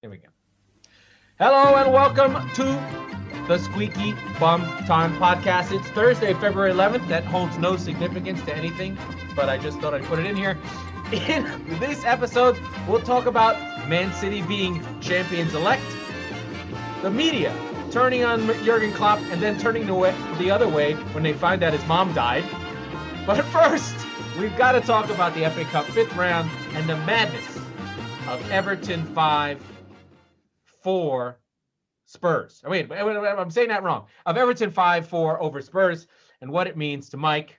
Here we go. Hello and welcome to the Squeaky Bum Time Podcast. It's Thursday, February 11th. That holds no significance to anything, but I just thought I'd put it in here. In this episode, we'll talk about Man City being champions-elect, the media turning on Jurgen Klopp and then turning the other way when they find out his mom died. But first, we've got to talk about the FA Cup 5th round and the madness of Everton 5-4 Spurs. Oh, wait, I'm saying that wrong. Of Everton 5-4 over Spurs and what it means to Mike.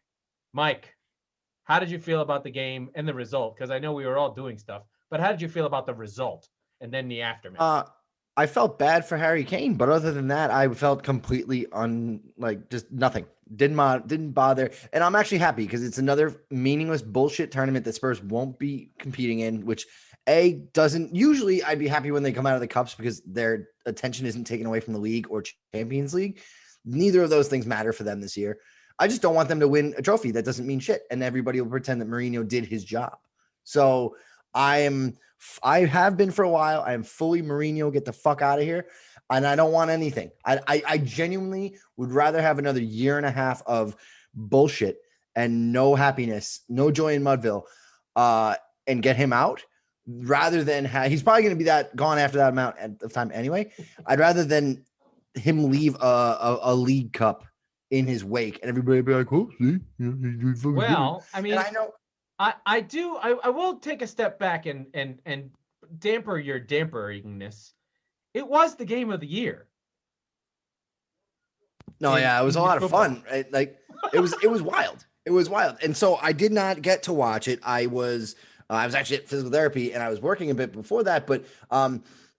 Mike, how did you feel about the game and the result? Because I know we were all doing stuff, but how did you feel about the result and then the aftermath? I felt bad for Harry Kane, but other than that, I felt completely just nothing. Didn't bother. And I'm actually happy because it's another meaningless bullshit tournament that Spurs won't be competing in, which doesn't usually. I'd be happy when they come out of the cups because their attention isn't taken away from the league or Champions League. Neither of those things matter for them this year. I just don't want them to win a trophy. That doesn't mean shit. And everybody will pretend that Mourinho did his job. So I have been for a while. I am fully Mourinho. Get the fuck out of here. And I don't want anything. I genuinely would rather have another year and a half of bullshit and no happiness, no joy in Mudville, and get him out rather than he's probably going to be gone after that amount of time anyway. I'd rather than him leave a league cup in his wake and everybody be like, oh, see? Well, I mean, and I know. I will take a step back and damper your damperingness. It was the game of the year. No, yeah, it was a lot of fun. Right? Like it was wild. It was wild. And so I did not get to watch it. I was actually at physical therapy and I was working a bit before that, but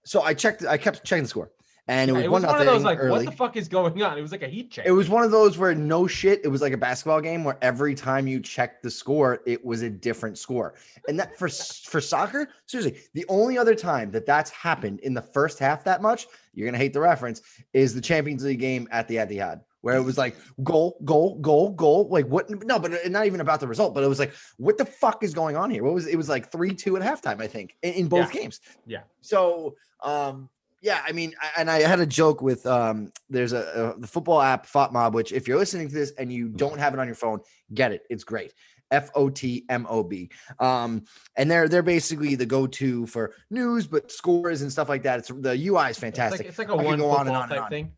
so I kept checking the score. And it was one of those like, early. What the fuck is going on? It was like a heat check. It was one of those where no shit. It was like a basketball game where every time you checked the score, it was a different score. And that for soccer, seriously, the only other time that's happened in the first half that much, you're gonna hate the reference, is the Champions League game at the Etihad, where it was like goal, goal, goal, goal. Like what? No, but not even about the result. But it was like, what the fuck is going on here? It was like 3-2 at halftime, I think, in both games. Yeah. So yeah, I mean, and I had a joke with there's the football app FOTMob, which if you're listening to this and you don't have it on your phone, get it. It's great. FOTMOB. And they're basically the go-to for news, but scores and stuff like that. The UI is fantastic. It's like a one football type thing.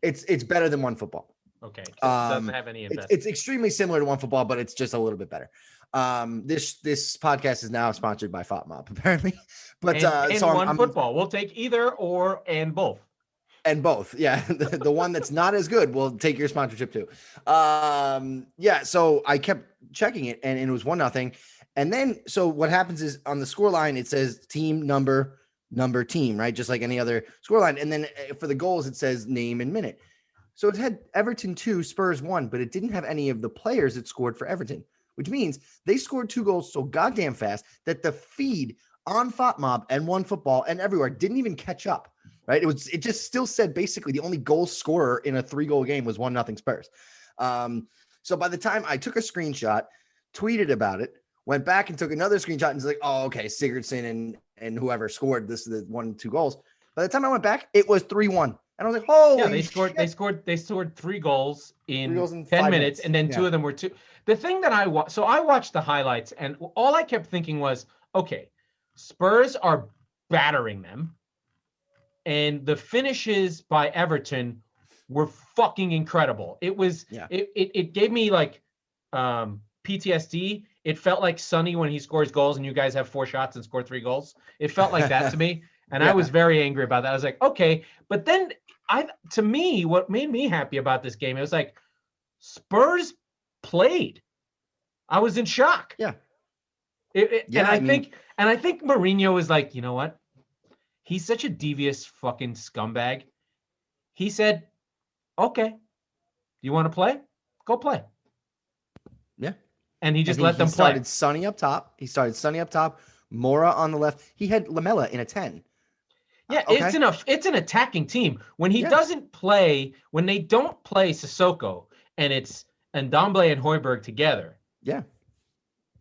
It's better than one football. Okay. So it doesn't have any investment. It's extremely similar to one football, but it's just a little bit better. This podcast is now sponsored by FOTMob, apparently. But so I'm football. We'll take either or and both. And both, yeah. The one that's not as good will take your sponsorship too. Yeah. So I kept checking it, and it was 1-0. And then, so what happens is on the score line it says team number team, right? Just like any other score line. And then for the goals it says name and minute. So it had Everton 2, Spurs 1, but it didn't have any of the players that scored for Everton, which means they scored 2 goals so goddamn fast that the feed on FOTMob and OneFootball and everywhere didn't even catch up, right? It just still said basically the only goal scorer in a 3-goal game was 1-0 Spurs. So by the time I took a screenshot, tweeted about it, went back and took another screenshot and was like, oh, okay, Sigurdsson and whoever scored the 1-2 goals. By the time I went back, it was 3-1. And I was like, holy shit. They scored 3 goals in 10 minutes, and then 2 of them were 2. The thing that I watched the highlights, and all I kept thinking was, okay, Spurs are battering them, and the finishes by Everton were fucking incredible. It was, it gave me like PTSD. It felt like Sonny when he scores goals and you guys have 4 shots and score 3 goals. It felt like that to me. And I was very angry about that. I was like, okay. But then to me, what made me happy about this game, it was like Spurs played. I was in shock. Yeah. And I think Mourinho is like, you know what? He's such a devious fucking scumbag. He said, okay, you want to play? Go play. Yeah. And he just let them play. He started Sonny up top. Mora on the left. He had Lamela in a 10. Yeah, okay. It's an attacking team. When he doesn't play, when they don't play Sissoko, and it's Ndombele and Højbjerg together. Yeah.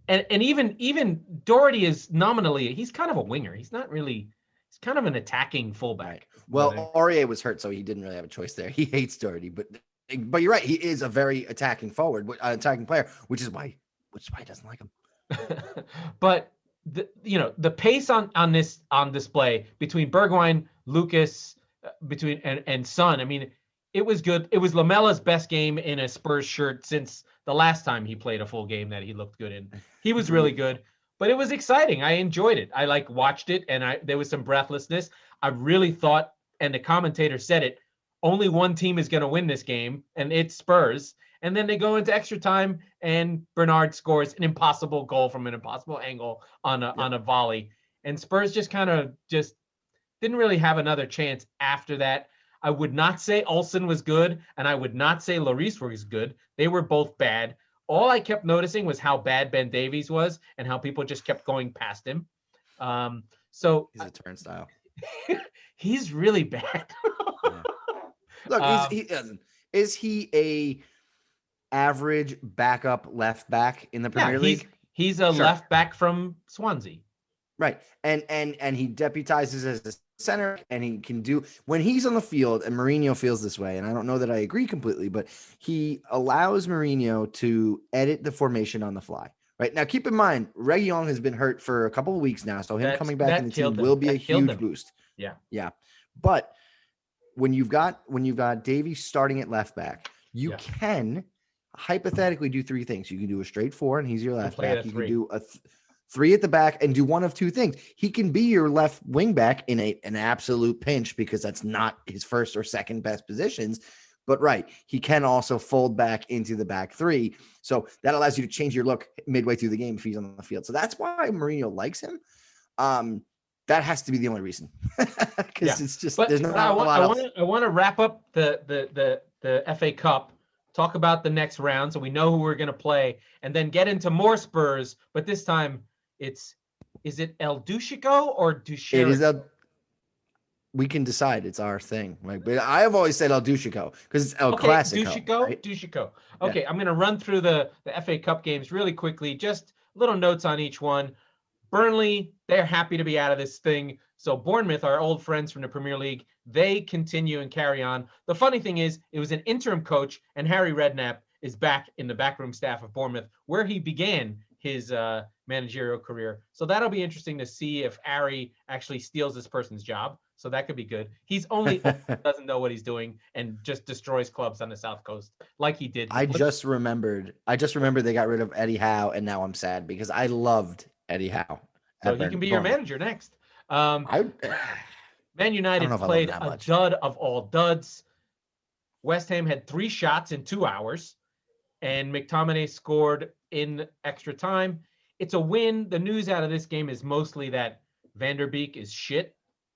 And even Doherty is nominally, he's kind of a winger. He's not really, he's kind of an attacking fullback. Right. Well, Aurier was hurt, so he didn't really have a choice there. He hates Doherty, but you're right. He is a very attacking attacking player, which is why he doesn't like him. But the pace on display between Bergwijn, Lucas, and Son. I mean, it was good. It was Lamella's best game in a Spurs shirt since the last time he played a full game that he looked good in. He was really good, but it was exciting. I enjoyed it. I watched it, and there was some breathlessness. I really thought, and the commentator said it, only one team is going to win this game, and it's Spurs. And then they go into extra time, and Bernard scores an impossible goal from an impossible angle on a volley. And Spurs just didn't really have another chance after that. I would not say Olsen was good, and I would not say Lloris was good. They were both bad. All I kept noticing was how bad Ben Davies was and how people just kept going past him. So he's a turnstile. He's really bad. Look, is he a average backup left back in the Premier League? He's a left back from Swansea. Right. And he deputizes as a center, and he can do when he's on the field, and Mourinho feels this way, and I don't know that I agree completely, but he allows Mourinho to edit the formation on the fly. Right. Now keep in mind, Reguilon has been hurt for a couple of weeks now, so him coming back in the team will be a huge boost. Yeah. Yeah. But when you've got Davies starting at left back, you can hypothetically do three things. You can do a straight four, and he's your left back. You can do a three at the back and do one of two things. He can be your left wing back in an absolute pinch, because that's not his first or second best positions. But he can also fold back into the back three. So that allows you to change your look midway through the game if he's on the field. So that's why Mourinho likes him. That has to be the only reason, because it's just there's not a lot else. I want to wrap up the FA Cup, talk about the next round so we know who we're going to play, and then get into more Spurs. But this time, is it El Douchico or Douchico? It is we can decide. It's our thing. But I have always said El Douchico because it's El Clasico. Douchico. Okay, I'm going to run through the FA Cup games really quickly. Just little notes on each one. Burnley, they're happy to be out of this thing. So Bournemouth, our old friends from the Premier League, they continue and carry on. The funny thing is, it was an interim coach, and Harry Redknapp is back in the backroom staff of Bournemouth, where he began his managerial career. So that'll be interesting to see if Harry actually steals this person's job. So that could be good. He's only doesn't know what he's doing and just destroys clubs on the South Coast like he did. I just remembered they got rid of Eddie Howe, and now I'm sad because I loved Eddie Howe. So he can be your manager next. Man United played a dud of all duds. West Ham had 3 shots in 2 hours, and McTominay scored in extra time. It's a win. The news out of this game is mostly that Van der Beek is shit,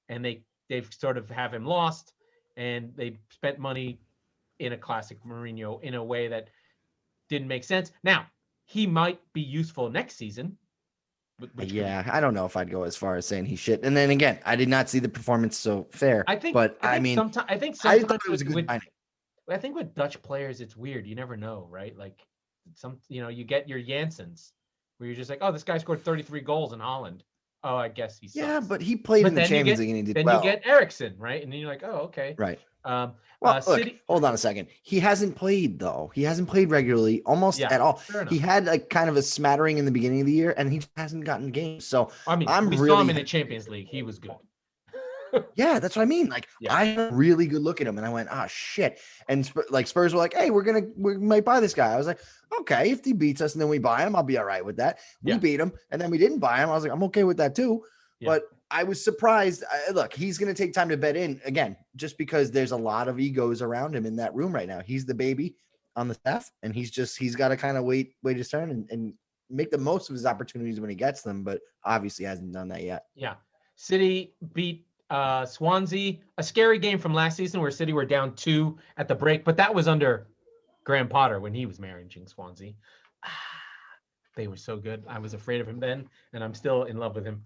and they've sort of have him lost, and they spent money in a classic Mourinho in a way that didn't make sense. Now, he might be useful next season. I don't know if I'd go as far as saying he's shit. And then again, I did not see the performance so fair. I think sometimes I thought it was a good signing. I think with Dutch players, it's weird. You never know, right? Like you get your Janssens, where you're just like, oh, this guy scored 33 goals in Holland. Oh, I guess he sucks. Yeah, but he played in the Champions League and he did well. Then you get Eriksen, right? And then you're like, oh, okay. Right. Look, hold on a second. He hasn't played, though. He hasn't played regularly almost at all. He had like kind of a smattering in the beginning of the year, and he hasn't gotten games. So we saw him in the Champions League. He was good. Yeah, that's what I mean. I had a really good look at him, and I went, "Oh shit!" And Spurs were like, "Hey, we might buy this guy." I was like, "Okay, if he beats us and then we buy him, I'll be all right with that." We beat him, and then we didn't buy him. I was like, "I'm okay with that too." Yeah. But I was surprised. Look, he's going to take time to bed in again, just because there's a lot of egos around him in that room right now. He's the baby on the staff, and he's got to kind of wait his turn and make the most of his opportunities when he gets them. But obviously, hasn't done that yet. Yeah, City beat Swansea, a scary game from last season where City were down 2 at the break, but that was under Graham Potter when he was managing Swansea. They were so good. I was afraid of him then, and I'm still in love with him.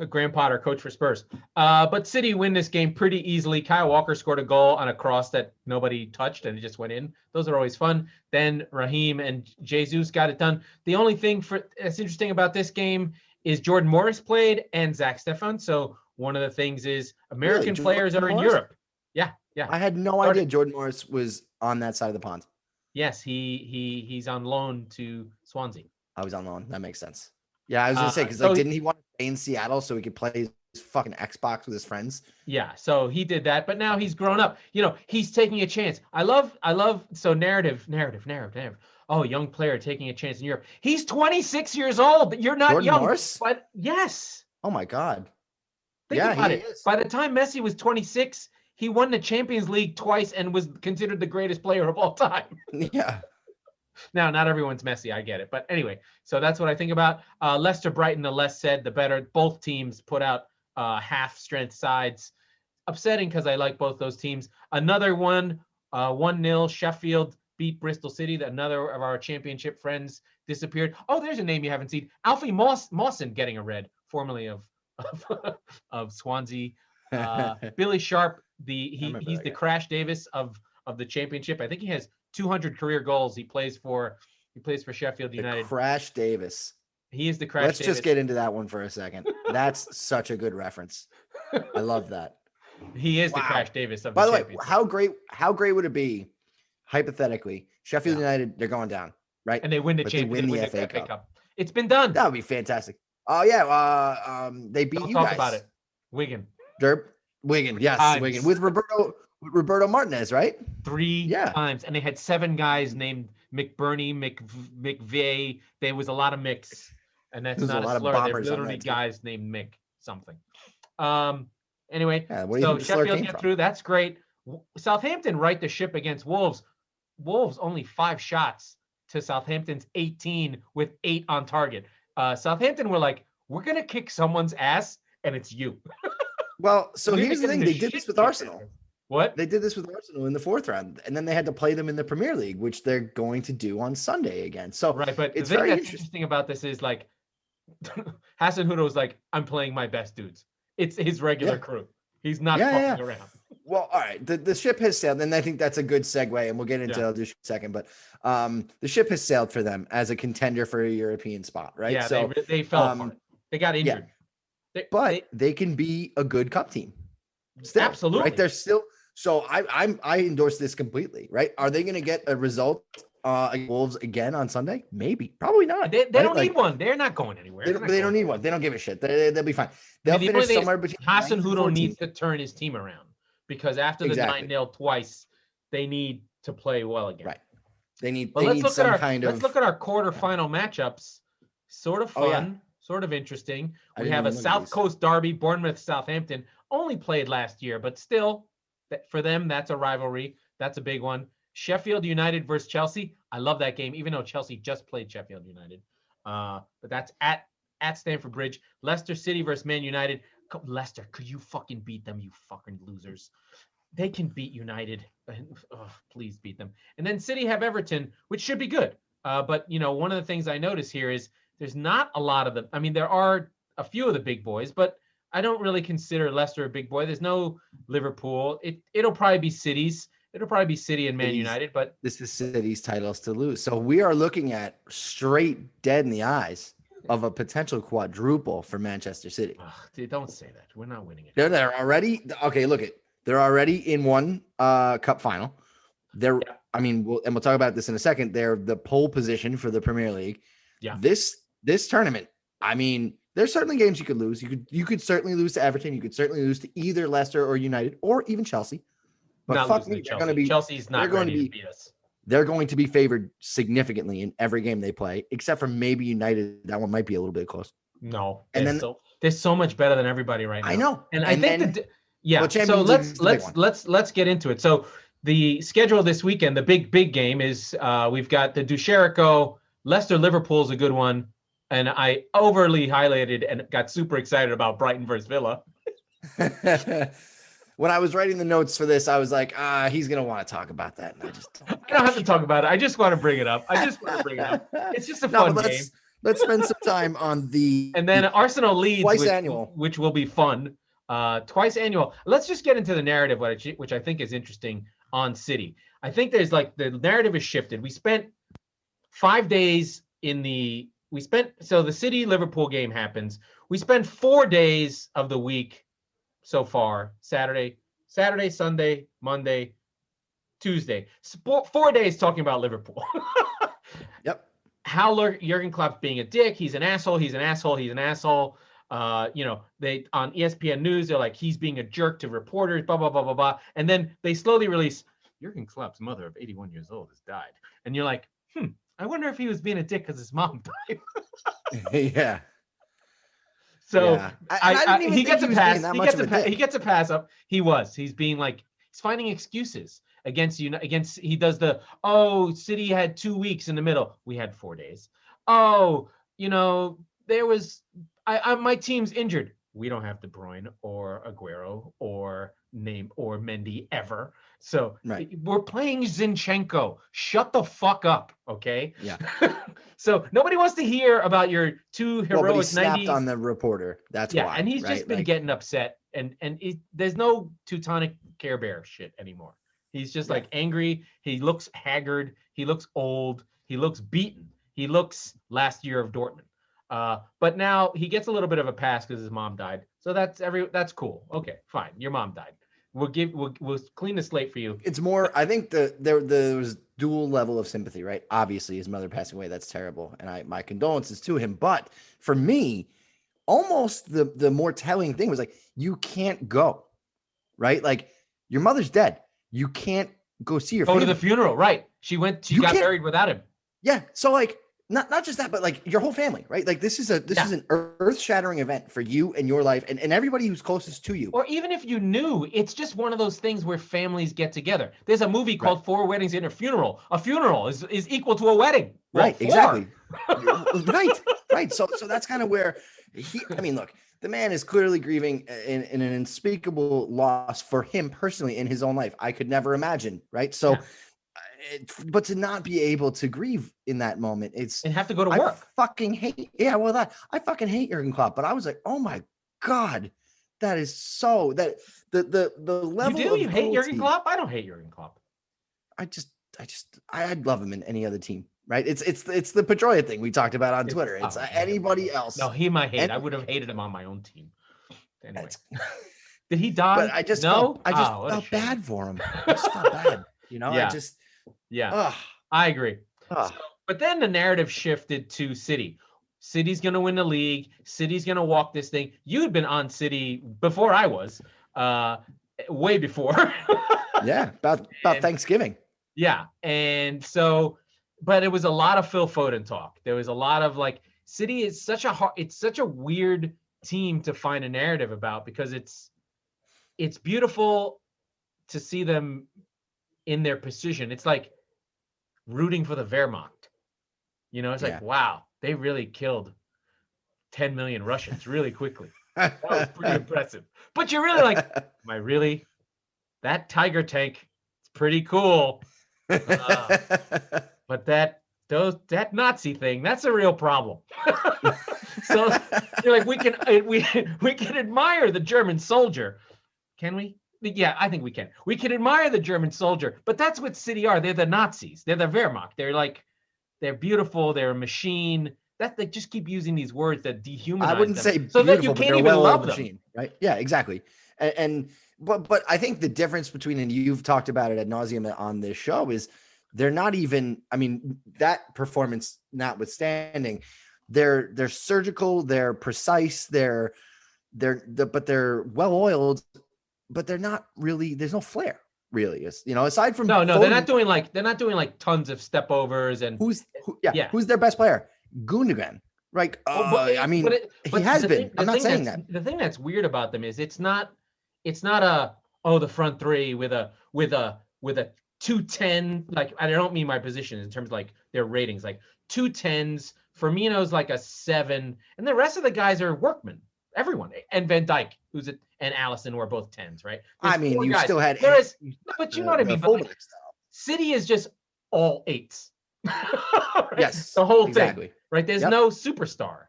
Graham Potter, coach for Spurs. But City win this game pretty easily. Kyle Walker scored a goal on a cross that nobody touched, and it just went in. Those are always fun. Then Raheem and Jesus got it done. The only thing that's interesting about this game is Jordan Morris played and Zach Stefan. So one of the things is American Really? players are in Europe. Yeah. I had no idea Jordan Morris was on that side of the pond. Yes, he's on loan to Swansea. I was on loan. That makes sense. Yeah, I was gonna say because didn't he want to stay in Seattle so he could play his fucking Xbox with his friends? Yeah, so he did that, but now he's grown up. He's taking a chance. I love so narrative. Oh, young player taking a chance in Europe. He's 26 years old. You're not Jordan young, Morris? but yes. Oh my God. Think about it. By the time Messi was 26, he won the Champions League twice and was considered the greatest player of all time. Yeah. Now, not everyone's Messi. I get it. But anyway, so that's what I think about. Leicester, Brighton, the less said, the better. Both teams put out half-strength sides. Upsetting because I like both those teams. Another one, 1-0. Sheffield beat Bristol City. Another of our championship friends disappeared. Oh, there's a name you haven't seen. Alfie Mawson getting a red, formerly of Swansea. Billy Sharp, he's the Crash Davis of the championship. I think he has 200 career goals. He plays for Sheffield United. Crash Davis. He is the Crash Davis. Let's just get into that one for a second. That's such a good reference. I love that. He is the Crash Davis of By the way, championship. how great would it be, hypothetically, Sheffield United, they're going down, right? And they win the championship. They win the FA Cup. It's been done. That would be fantastic. Oh yeah, they beat you guys. Talk about it. Wigan. Wigan, yes, times. Wigan with Roberto Martinez, right? 3 times, and they had 7 guys named McBurney, McVeigh. There was a lot of mix, and that's not a slur. There's literally guys named Mick something. Anyway, so Sheffield get through. That's great. Southampton right the ship against Wolves. Wolves only 5 shots to Southampton's 18 with 8 on target. Southampton were like, we're gonna kick someone's ass, and it's you. Well, so here's the thing. They did this with Arsenal. What? They did this with Arsenal in the 4th round, and then they had to play them in the Premier League, which they're going to do on Sunday again. So right, but the thing that's interesting about this is like Hassan Hudo was like, I'm playing my best dudes. It's his regular crew. He's not fucking around. Well, all right. The ship has sailed, and I think that's a good segue, and we'll get into Douchico in a second. But the ship has sailed for them as a contender for a European spot, right? Yeah, so they fell apart. They got injured. Yeah. They can be a good cup team. Still, absolutely. Right? They're still. So I endorse this completely. Right? Are they going to get a result against Wolves again on Sunday? Maybe. Probably not. They don't need one. They're not going anywhere. They don't need one. They don't give a shit. They'll be fine. They'll finish somewhere between. Hassan Hudo needs to turn his team around because after the 9-0 twice, they need to play well again. Right. They need. Let's look at our quarterfinal matchups. Sort of fun. Sort of interesting. We have a South Coast derby, Bournemouth, Southampton. Only played last year, but still, for them, that's a rivalry. That's a big one. Sheffield United versus Chelsea. I love that game, even though Chelsea just played Sheffield United. But that's at Stamford Bridge. Leicester City versus Man United. Leicester, could you fucking beat them, you fucking losers? They can beat United. Please beat them. And then City have Everton, which should be good. But, one of the things I notice here is there's not a lot of them. I mean, there are a few of the big boys, but I don't really consider Leicester a big boy. There's no Liverpool. It'll probably be City's. It'll probably be City and Man United, but this is City's titles to lose. So we are looking at straight dead in the eyes of a potential quadruple for Manchester City. Dude, don't say that. We're not winning it. They're already okay. Look it. They're already in one cup final. We'll talk about this in a second. They're the pole position for the Premier League. Yeah. This tournament. I mean, there's certainly games you could lose. You could certainly lose to Everton. You could certainly lose to either Leicester or United or even Chelsea. But fuck me, they're going to be. Chelsea's not going to beat us. They're going to be favored significantly in every game they play, except for maybe United. That one might be a little bit close. No, and then they're so much better than everybody right now. I know, and I think so let's get into it. So the schedule this weekend, the big game is we've got the Douchico. Leicester Liverpool is a good one, and I overly highlighted and got super excited about Brighton versus Villa. When I was writing the notes for this, I was like, he's going to want to talk about that. And I don't have to talk about it. I just want to bring it up. It's just a fun game. Let's spend some time on the... And then Arsenal Leeds, annual, which will be fun. Twice annual. Let's just get into the narrative, which I think is interesting on City. I think there's the narrative is shifted. We spent 5 days so the City-Liverpool game happens. We spend 4 days of the week so far. Saturday, Sunday, Monday, Tuesday. 4 days talking about Liverpool. Yep. How Jurgen Klopp's being a dick. He's an asshole. He's an asshole. He's an asshole. They on ESPN News, they're like, he's being a jerk to reporters, blah, blah, blah, blah, blah. And then they slowly release, Jurgen Klopp's mother of 81 years old has died. And you're like, I wonder if he was being a dick because his mom died. Yeah. So yeah. He gets a pass. He gets a pass up. He's being like, he's finding excuses against you. He does City had 2 weeks in the middle. We had 4 days. There was, my team's injured. We don't have De Bruyne or Aguero or Mendy ever. So we're playing Zinchenko. Shut the fuck up, okay? Yeah. So nobody wants to hear about your two heroic 90s. But he snapped on the reporter. That's why. And he's just been getting upset. And there's no Teutonic Care Bear shit anymore. He's just like angry. He looks haggard. He looks old. He looks beaten. He looks last year of Dortmund. But now he gets a little bit of a pass because his mom died. So that's cool. Okay, fine. Your mom died. We'll clean the slate for you. It's more, I think there was dual level of sympathy, right? Obviously, his mother passing away, that's terrible. And my condolences to him. But for me, almost the more telling thing was like, you can't go, right? Like, your mother's dead. You can't go see your family. To the funeral, right? She got buried without him. Yeah. So like, not just that, but like your whole family, right? Like this is an earth-shattering event for you and your life and everybody who's closest to you. Or even if you knew, it's just one of those things where families get together. There's a movie called Four Weddings and a Funeral. A funeral is equal to a wedding. Right, exactly. Right. So that's kind of where look, the man is clearly grieving in an unspeakable loss for him personally in his own life. I could never imagine, right? So but to not be able to grieve in that moment, and have to go to work. I fucking hate Jurgen Klopp, but I was like, oh my God, that is so that the level you hate Jurgen Klopp? I don't hate Jurgen Klopp. I'd love him in any other team, right? It's the Pedroia thing we talked about on Twitter. It's anybody else. No, he might hate. I would have hated him on my own team. Anyway, did he die? But I just felt bad for him. I just felt bad. I agree. But then the narrative shifted to City. City's going to win the league. City's going to walk this thing. You had been on City before I was, way before. About Thanksgiving. Yeah, and so, but it was a lot of Phil Foden talk. There was a lot of like, City is such a weird team to find a narrative about because it's beautiful to see them in their precision. It's like rooting for the Wehrmacht. It's like, wow, they really killed 10 million Russians really quickly. That was pretty impressive. But you're really like, am I really? That Tiger tank, it's pretty cool. But that Nazi thing, that's a real problem. So you're like, we can admire the German soldier. Can we? Yeah, I think we can. We can admire the German soldier, but that's what City are. They're the Nazis. They're the Wehrmacht. They're beautiful. They're a machine. That they just keep using these words that dehumanize I wouldn't them, say so beautiful, that you can't even love them. Machine, right? Yeah, exactly. But I think the difference between, and you've talked about it ad nauseum on this show, is they're not even. I mean, that performance notwithstanding, they're surgical. They're precise. But they're well oiled. But they're not really. There's no flair, really. Aside from no, they're not doing like tons of step overs and who's their best player? Gundogan. Like, he has been. I'm not saying that. The thing that's weird about them is it's not the front three with a 210. Like, I don't mean my position in terms of like their ratings, like 210s. Firmino's like a 7, and the rest of the guys are workmen. Everyone, and Van Dijk, and Allison, who are both 10s, right? You guys. Still had. But you know what I mean. But like, City is just all 8s. Right? Yes, the whole exactly. thing, right? There's no superstar.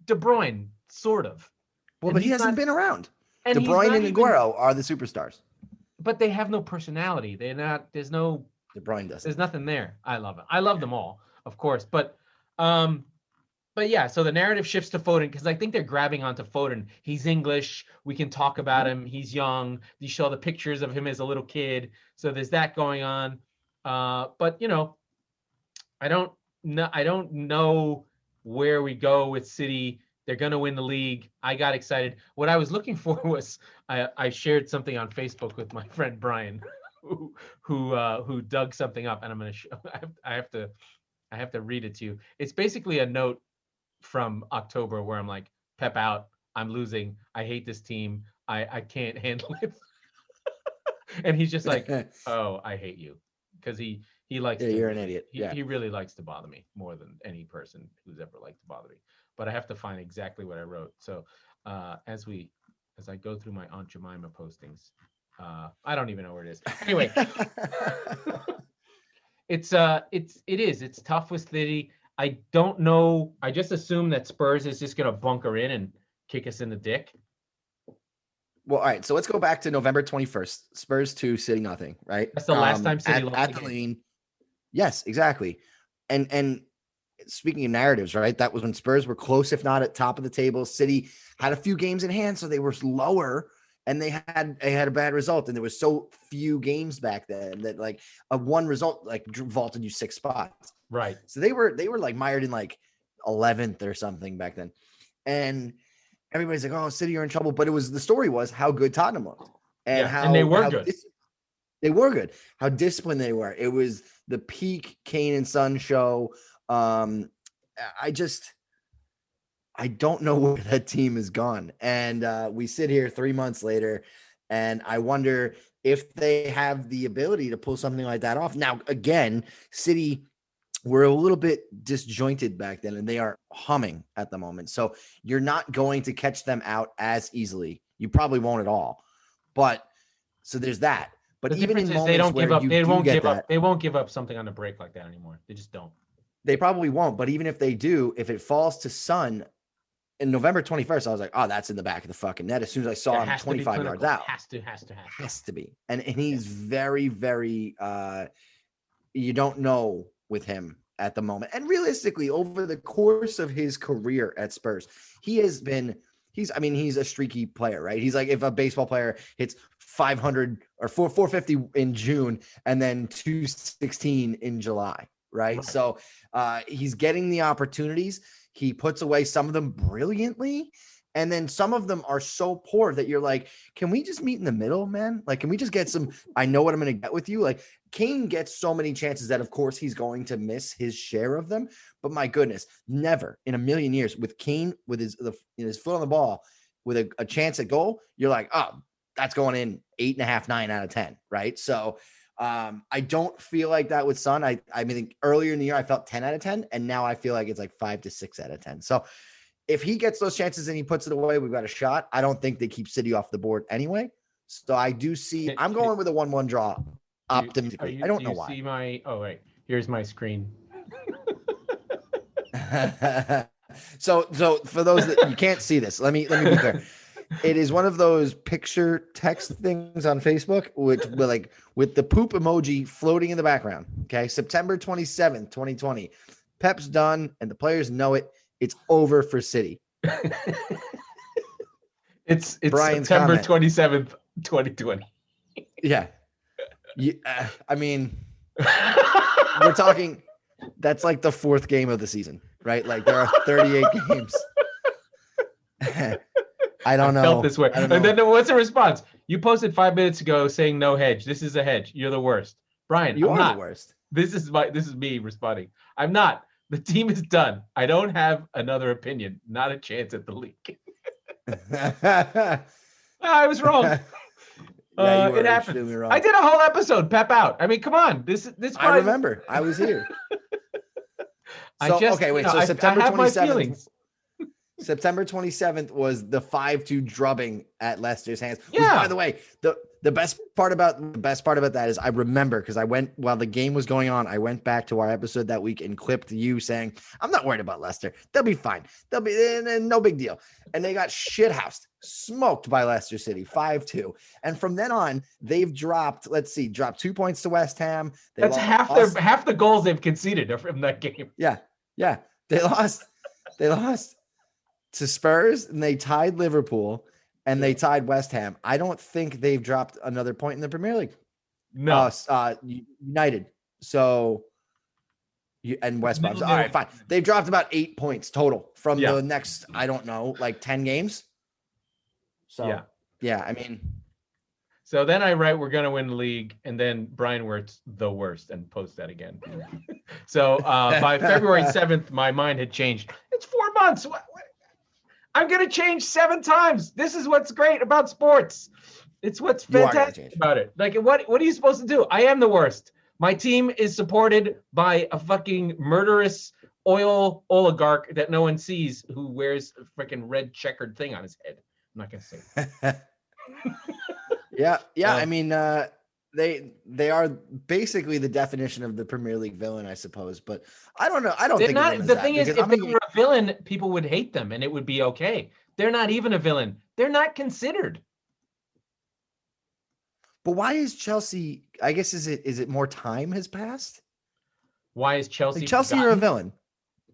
De Bruyne, sort of. Well, but he hasn't been around. De Bruyne and Aguero are the superstars. But they have no personality. They're not. There's no. De Bruyne does. There's nothing there. I love it. I love them all, of course. But But yeah, so the narrative shifts to Foden because I think they're grabbing onto Foden. He's English. We can talk about him. He's young. You show the pictures of him as a little kid. So there's that going on. But I don't know where we go with City. They're going to win the league. I got excited. What I was looking for was I shared something on Facebook with my friend Brian, who dug something up, and I'm going to show. I have to read it to you. It's basically a note from October where I'm like, Pep out. I'm losing. I hate this team. I can't handle it. And he's just like, oh, I hate you, because he likes. You're an idiot. He really likes to bother me more than any person who's ever liked to bother me. But I have to find exactly what I wrote. So as I go through my Aunt Jemima postings, I don't even know where it is. Anyway, it's tough with City. I don't know. I just assume that Spurs is just going to bunker in and kick us in the dick. Well, all right. So let's go back to November 21st. Spurs 2, City nothing. Right. That's the last time City lost at the Lane. Yes, exactly. And speaking of narratives, right? That was when Spurs were close, if not at top of the table. City had a few games in hand, so they were lower, and they had a bad result. And there was so few games back then that like a one result like vaulted you 6 spots. Right. So they were like mired in like 11th or something back then, and everybody's like, "Oh, City are in trouble." But the story was how good Tottenham looked and they were good. They were good. How disciplined they were. It was the peak Kane and Son show. I don't know where that team has gone. And we sit here 3 months later, and I wonder if they have the ability to pull something like that off. Now, again, City were a little bit disjointed back then, and they are humming at the moment. So you're not going to catch them out as easily. You probably won't at all. But so there's that. But even in moments they don't where give up, they won't give that, up. They won't give up something on the break like that anymore. They just don't. They probably won't. But even if they do, if it falls to Son in November 21st, I was like, oh, that's in the back of the fucking net. As soon as I saw him 25 yards out, has to be. And he's very, very. You don't know with him at the moment. And realistically, over the course of his career at Spurs, he's a streaky player, right? He's like if a baseball player hits 500 or 450 in June and then 216 in July, right? So he's getting the opportunities. He puts away some of them brilliantly. And then some of them are so poor that you're like, can we just meet in the middle, man? Like, can we just get some, I know what I'm going to get with you. Like Kane gets so many chances that of course he's going to miss his share of them. But my goodness, never in a million years with Kane, with his foot on the ball, with a chance at goal, you're like, oh, that's going in 8.5, 9 out of 10. Right. So I don't feel like that with Son. I mean, earlier in the year, I felt 10 out of 10. And now I feel like it's like 5 to 6 out of 10. So if he gets those chances and he puts it away, we've got a shot. I don't think they keep City off the board anyway. So I do see, I'm going with a 1-1 draw optimistically. I don't know why. Here's my screen. So for those that you can't see this, let me be clear. It is one of those picture text things on Facebook with the poop emoji floating in the background. Okay. September 27th, 2020. Pep's done and the players know it. It's over for City. It's Brian's September 27th, 2020. Yeah. I mean, we're talking, that's like the 4th game of the season, right? Like there are 38 games. I don't know. Felt this way. And then what's the response? You posted 5 minutes ago saying no hedge. This is a hedge. You're the worst. Brian, you are the worst. This is me responding. I'm not. The team is done. I don't have another opinion. Not a chance at the league. I was wrong. It happened. Wrong. I did a whole episode. Pep out. I mean, come on. This. I remember. I was here. So September 27th. September 27th was the 5-2 drubbing at Leicester's hands. Yeah. Which, by the way, the best part about that is I remember because I went while the game was going on. I went back to our episode that week and clipped you saying, "I'm not worried about Leicester. They'll be fine. They'll be no big deal." And they got shithoused, smoked by Leicester City, 5-2. And from then on, they've dropped 2 points to West Ham. That's half the goals they've conceded from that game. Yeah. They They lost to Spurs and they tied Liverpool and they tied West Ham. I don't think they've dropped another point in the Premier League. No. United. So and West Brom. So, all right, fine. They've dropped about 8 points total from the next, I don't know, like 10 games. So yeah, I mean. So then I write, we're going to win the league. And then Brian Wirtz, the worst, and post that again. So by February 7th, my mind had changed. It's 4 months. I'm going to change 7 times. This is what's great about sports. It's what's fantastic about it. Like, what are you supposed to do? I am the worst. My team is supported by a fucking murderous oil oligarch that no one sees who wears a freaking red checkered thing on his head. I'm not going to say it. Yeah. I mean, they are basically the definition of the Premier League villain, I suppose. But I don't know. I don't think the thing is, if they were a villain, people would hate them, and it would be okay. They're not even a villain. They're not considered. But why is Chelsea? I guess is it more time has passed? Why is Chelsea? Like Chelsea are a villain.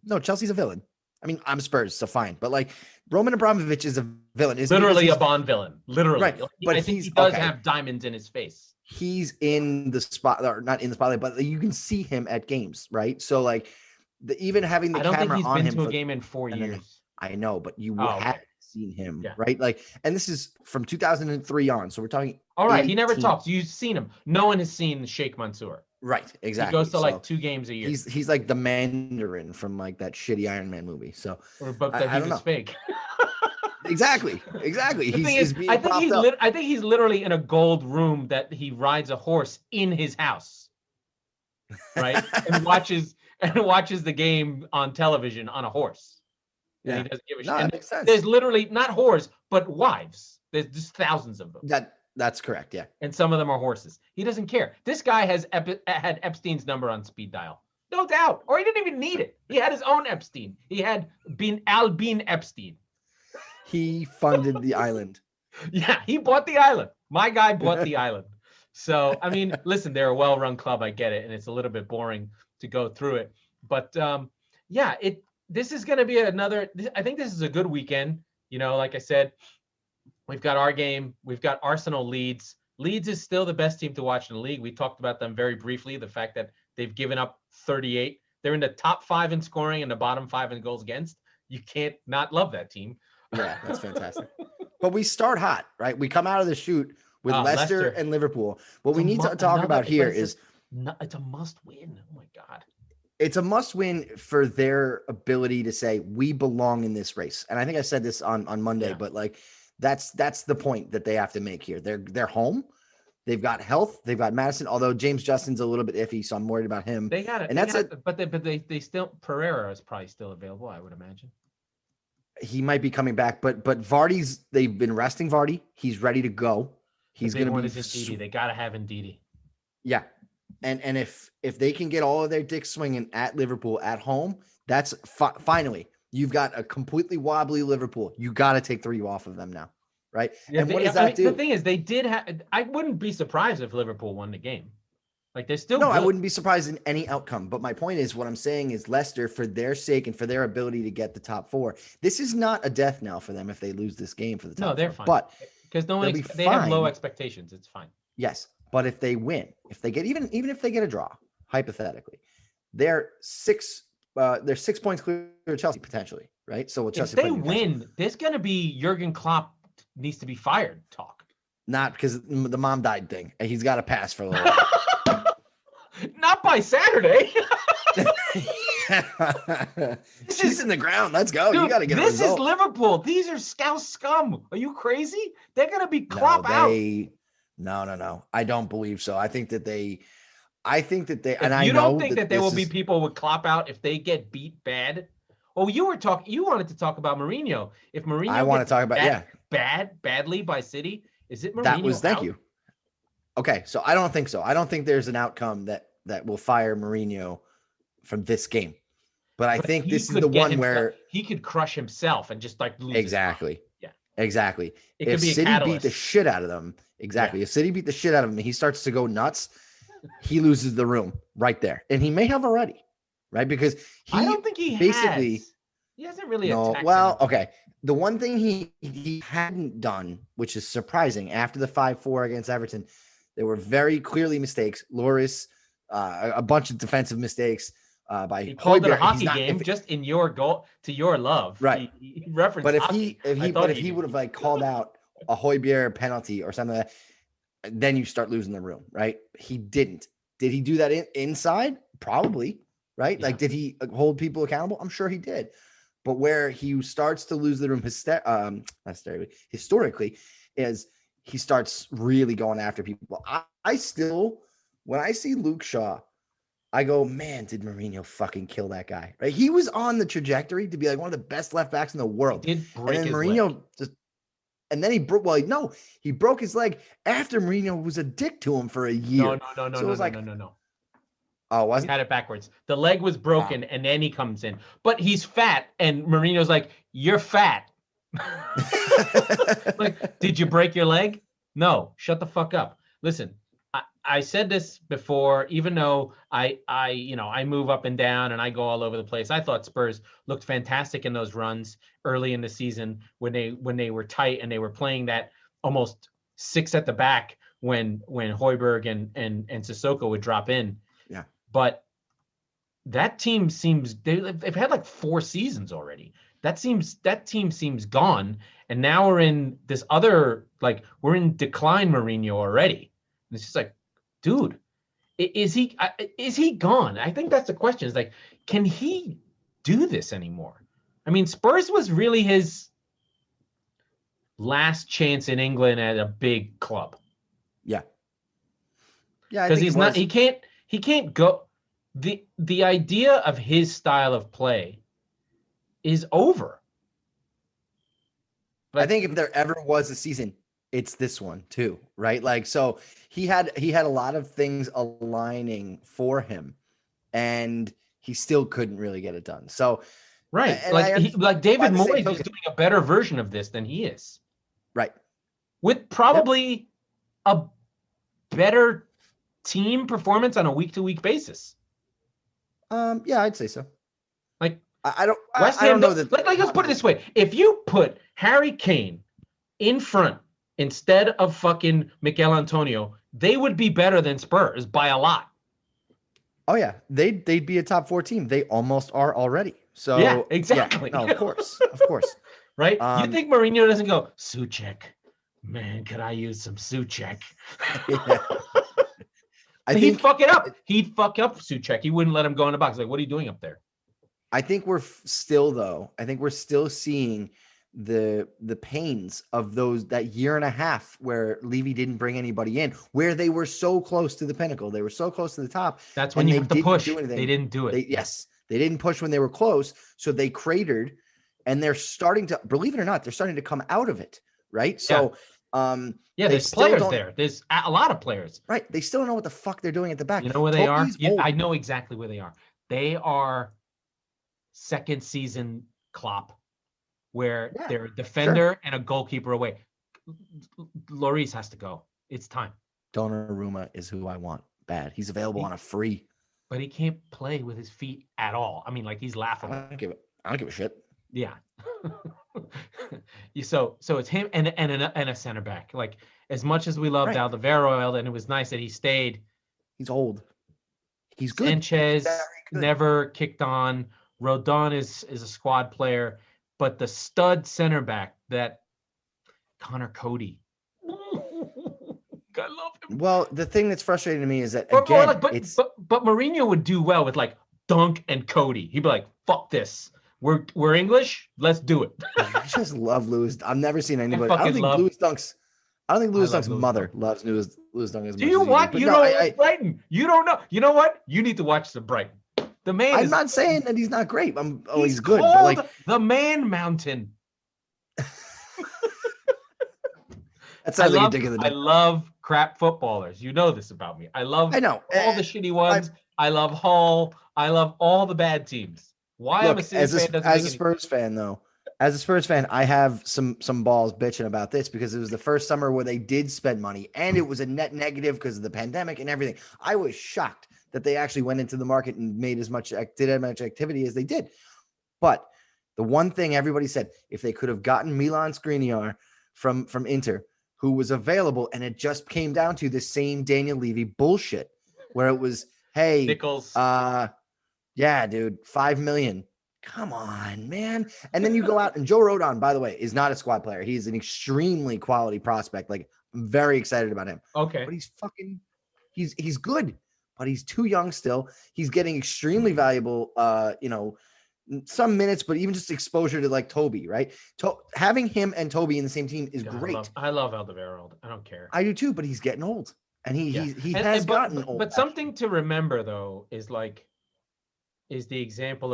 No, Chelsea's a villain. I mean, I'm Spurs, so fine. But like Roman Abramovich is a villain. Is literally a Bond villain. Literally. Right. But I think he does have diamonds in his face. He's in the spot, or not in the spotlight, but you can see him at games, right? So like even having the camera on him. I don't think he's been to a game in 4 years. I know, but you have seen him, right? Like, and this is from 2003 on. So we're talking. All right. He never talks. You've seen him. No one has seen Sheikh Mansour. Right, exactly. He goes to like 2 games a year. He's like the Mandarin from like that shitty Iron Man movie. So I don't know. Fake. Exactly. I think he's literally in a gold room that he rides a horse in his house, right? and watches the game on television on a horse. Yeah, and he doesn't give a shit. That makes sense. There's literally not whores, but wives. There's just thousands of them. That's correct. Yeah. And some of them are horses. He doesn't care. This guy had Epstein's number on speed dial. No doubt. Or he didn't even need it. He had his own Epstein. He had Al Bean Epstein. He funded the island. Yeah, he bought the island. My guy bought the island. So, I mean, listen, they're a well-run club. I get it. And it's a little bit boring to go through it. But, this is going to be I think this is a good weekend. You know, like I said, we've got our game. We've got Arsenal Leeds. Leeds is still the best team to watch in the league. We talked about them very briefly, the fact that they've given up 38. They're in the top 5 in scoring and the bottom 5 in goals against. You can't not love that team. Yeah, that's fantastic. But we start hot, right? We come out of the chute with Leicester and Liverpool. What we need to talk about here is it's a must win. Oh my God. It's a must win for their ability to say we belong in this race. And I think I said this on Monday, but like that's the point that they have to make here. They're home. They've got health. They've got Madison, although James Justin's a little bit iffy, so I'm worried about him. They got it. And but they still Pereira is probably still available, I would imagine. He might be coming back, but Vardy's. They've been resting Vardy. He's ready to go. He's going to be. Ndidi. They got to have Ndidi. Yeah, and if they can get all of their dicks swinging at Liverpool at home, that's finally you've got a completely wobbly Liverpool. You got to take 3 off of them now, right? Yeah, and what does that do? The thing is, they did have. I wouldn't be surprised if Liverpool won the game. Like they're still I wouldn't be surprised in any outcome. But my point is, what I'm saying is Leicester, for their sake and for their ability to get the top 4, this is not a death knell for them if they lose this game for the top 4. No, they're fine. But because they have low expectations, it's fine. Yes, but if they win, if they get even if they get a draw, hypothetically, they're 6 points clear of Chelsea potentially, right? So if they win, there's going to be Jurgen Klopp needs to be fired talk. Not because the mom died thing. He's got to pass for a little while. Not by Saturday. She's in the ground. Let's go. Dude, you got to get a result. This is Liverpool. These are Scouse scum. Are you crazy? They're going to be Klopp out. No. I don't believe so. I think that they, you don't think that there will be people with Klopp out if they get beat bad? Oh, you wanted to talk about Mourinho. If Mourinho I want to talk about, badly by City, is it Mourinho thank you. Okay, so I don't think so. I don't think there's an outcome that will fire Mourinho from this game. But I think this is the one where he could crush himself and just like lose. Exactly. Yeah. Exactly. If City beat the shit out of them, if City beat the shit out of him, he starts to go nuts. He loses the room right there, and he may have already, right? Because I don't think he basically has. He hasn't really No, attacked. well, okay. The one thing he hadn't done, which is surprising, after the 5-4 against Everton, there were very clearly mistakes. Loris, a bunch of defensive mistakes by he called it a Højbjerg. hockey game just in your goal to your love. Right. He referenced But if hockey. he would have like called out a Højbjerg penalty or something like that, then you start losing the room, right? He didn't. Did he do that inside? Probably, right? Yeah. Like, did he hold people accountable? I'm sure he did. But where he starts to lose the room historically is he starts really going after people. I still, when I see Luke Shaw, I go, man, did Mourinho fucking kill that guy? Right? He was on the trajectory to be like one of the best left backs in the world. He did break and then his Mourinho leg. and then he broke. Well, no, he broke his leg after Mourinho was a dick to him for a year. No. Oh, wasn't? He had it backwards. The leg was broken, and then he comes in. But he's fat, and Mourinho's like, "You're fat." Like, did you break your leg? No, shut the fuck up. Listen, I said this before. Even though I move up and down and I go all over the place, I thought Spurs looked fantastic in those runs early in the season when they were tight and they were playing that almost 6 at the back when Højbjerg and Sissoko would drop in. Yeah. But that team seems they've had like 4 seasons already. That team seems gone, and now we're in this other, like, we're in decline Mourinho already. And it's just like, dude, is he gone? I think that's the question. Is like, can he do this anymore? I mean, Spurs was really his last chance in England at a big club. Yeah. Yeah, because he can't go. The idea of his style of play is over. But I think if there ever was a season, it's this one too, right? Like, so he had a lot of things aligning for him, and he still couldn't really get it done. So, right, like David Moyes is doing a better version of this than he is, right? With probably a better team performance on a week-to-week basis. Yeah, I'd say so. Like, I don't know that. Like, let's put it this way: if you put Harry Kane in front instead of fucking Mikel Antonio, they would be better than Spurs by a lot. Oh yeah, they'd be a top 4 team. They almost are already. So yeah, exactly. Yeah, no, of course. Right? You think Mourinho doesn't go, Souček, man, could I use some Souček? Yeah. He'd fuck it up. He'd fuck up Souček. He wouldn't let him go in the box. Like, what are you doing up there? I think we're still seeing the pains of that year and a half where Levy didn't bring anybody in, where they were so close to the pinnacle. They were so close to the top. That's when you have to push. They didn't do it. They didn't push when they were close. So they cratered, and they're starting to, believe it or not, they're starting to come out of it. Right. So, there's players there. There's a lot of players. Right. They still don't know what the fuck they're doing at the back. You know where they are? I know exactly where they are. They are second season Klopp, where they're a defender and a goalkeeper away. Lloris has to go. It's time. Donnarumma is who I want. Bad. He's available on a free. But he can't play with his feet at all. I mean, like, he's laughable. I don't give a shit. Yeah. So it's him and a center back. Like, as much as we loved Alderweireld, and it was nice that he stayed. He's old. He's good. Sanchez never kicked on. Rodon is a squad player, but the stud center back, that Connor Cody. I love him. Well, the thing that's frustrating to me is that but Mourinho would do well with like Dunk and Cody. He'd be like, "Fuck this. We're English. Let's do it." I just love Lewis. I've never seen anybody. I don't think Lewis Dunk's mother loves Lewis Dunk as much. Do you what? You know Brighton. You don't know. You know what? You need to watch the Brighton. The man. I'm not saying that he's not great. He's good. Called but like the Man Mountain. That sounds like a dig in the dick. I love crap footballers. You know this about me. I know all the shitty ones. I love Hull. I love all the bad teams. Why I'm a City fan doesn't as a Spurs fan, though. As a Spurs fan, I have some balls bitching about this because it was the first summer where they did spend money, and it was a net negative because of the pandemic and everything. I was shocked that they actually went into the market and made as much activity as they did. But The one thing everybody said, if they could have gotten Milan Skriniar from Inter, who was available, and it just came down to the same Daniel Levy bullshit, where it was, hey, Nichols. Yeah, dude, $5 million. Come on, man. And then you go out, and Joe Rodon, by the way, is not a squad player. He's an extremely quality prospect. Like, I'm very excited about him. Okay. But he's good, but he's too young still. He's getting extremely valuable, some minutes, but even just exposure to like Toby, right? Having him and Toby in the same team is great. I love Alderweireld. I don't care. I do too, but he's getting old. And he has gotten old. But something to remember, though, is the example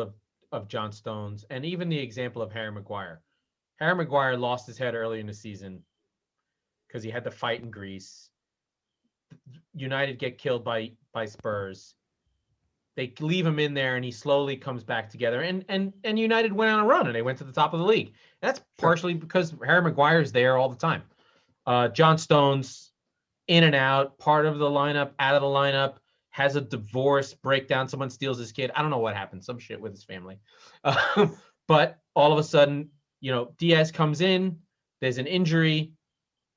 of John Stones, and even the example of Harry Maguire. Harry Maguire lost his head early in the season because he had to fight in Greece. United get killed by Spurs. They leave him in there, and he slowly comes back together. And United went on a run, and they went to the top of the league. That's partially because Harry Maguire is there all the time. John Stones, in and out, part of the lineup, out of the lineup, has a divorce breakdown. Someone steals his kid. I don't know what happened. Some shit with his family. But all of a sudden, Diaz comes in. There's an injury.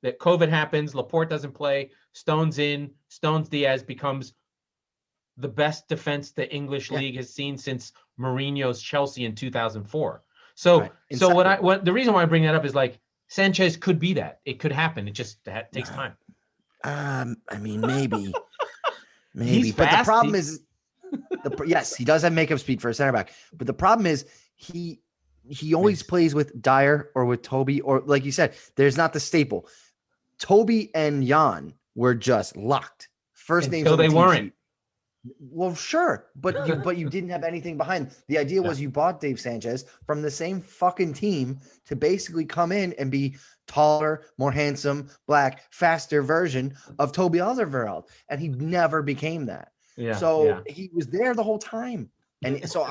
That COVID happens. Laporte doesn't play. Stones in. Stones Diaz becomes the best defense the English league has seen since Mourinho's Chelsea in 2004. So the reason why I bring that up is like Sanchez could be that. It could happen. It just takes time. I mean, maybe. He's but fast. The problem is, yes, he does have makeup speed for a center back. But the problem is he always plays with Dyer or with Toby, or like you said, there's not the staple. Toby and Jan were just locked. First names until they weren't. Sheet. Well, sure, but you didn't have anything behind. The idea was you bought Dave Sanchez from the same fucking team to basically come in and be taller, more handsome, black, faster version of Toby Alderweireld, and he never became that. He was there the whole time, and so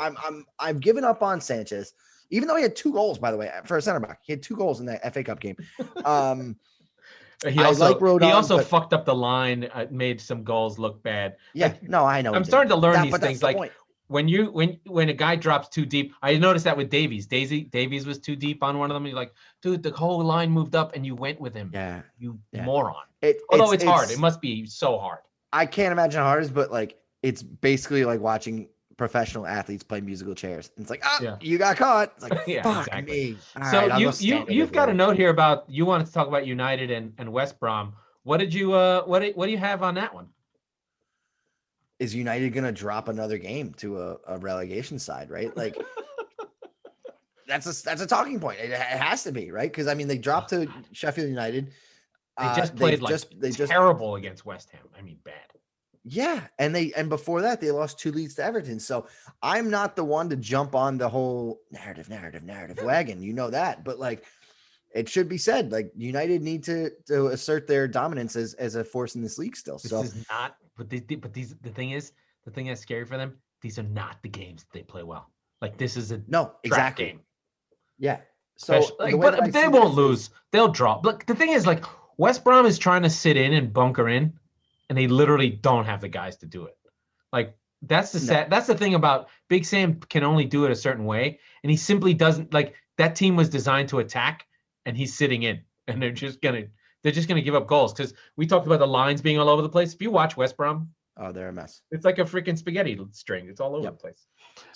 I've given up on Sanchez, even though he had 2 goals, by the way, for a center back. He had 2 goals in that FA Cup game. He also fucked up the line, made some goals look bad. Yeah, I know. I'm starting to learn these things. Like when a guy drops too deep, I noticed that with Davies. Davies was too deep on one of them. You're like, dude, the whole line moved up and you went with him. Yeah, you moron. Although it's hard. It must be so hard. I can't imagine how hard it is, but like it's basically like watching professional athletes play musical chairs. And it's like, you got caught. It's like, fuck me. You've got a note here about you wanted to talk about United and West Brom. What did you what do you have on that one? Is United gonna drop another game to a relegation side, right? Like that's a talking point. It has to be, right? Because I mean they dropped to Sheffield United. They just played terrible against West Ham. I mean, bad. Yeah, and before that they lost 2 leads to Everton. So I'm not the one to jump on the whole narrative wagon. You know that, but like it should be said, like United need to assert their dominance as a force in this league still. This is not, but the thing that's scary for them. These are not the games that they play well. Like this is exactly game. Yeah. So, but they won't lose. They'll draw. But the thing is, like West Brom is trying to sit in and bunker in. And they literally don't have the guys to do it. Like that's the thing about Big Sam can only do it a certain way, and he simply doesn't. Like that team was designed to attack, and he's sitting in, and they're just gonna give up goals because we talked about the lines being all over the place. If you watch West Brom, they're a mess. It's like a freaking spaghetti string. It's all over the place.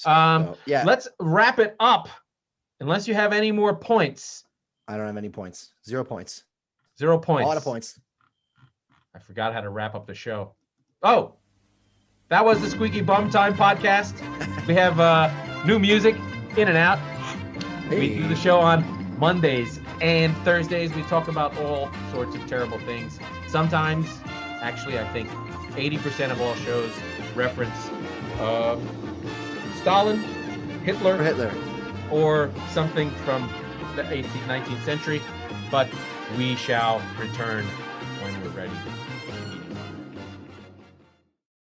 Yeah. Let's wrap it up. Unless you have any more points. I don't have any points. 0 points. 0 points. A lot of points. I forgot how to wrap up the show. Oh, that was the Squeaky Bum Time Podcast. We have new music, In and Out. Hey. We do the show on Mondays and Thursdays. We talk about all sorts of terrible things. Sometimes, actually, I think 80% of all shows reference Stalin, Hitler, or something from the 18th, 19th century. But we shall return when we're ready.